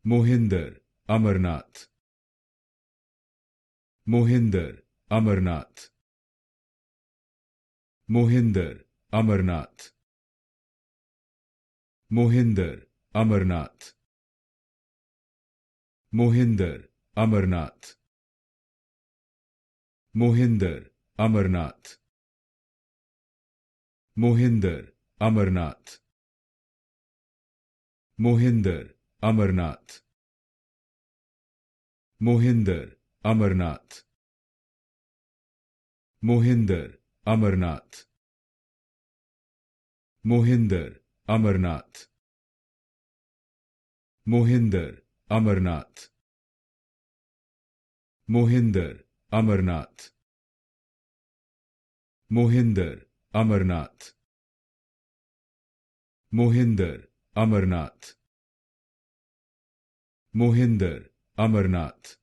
Mohinder Amarnath. Mohinder Amarnath. Mohinder Amarnath. Mohinder Amarnath. Mohinder Amarnath. Mohinder Amarnath. Mohinder Amarnath. Mohinder Amarnath. Mohinder Amarnath. Mohinder Amarnath. Mohinder Amarnath. Mohinder Amarnath. Mohinder Amarnath. Mohinder Amarnath. Mohinder Amarnath. Mohinder Amarnath.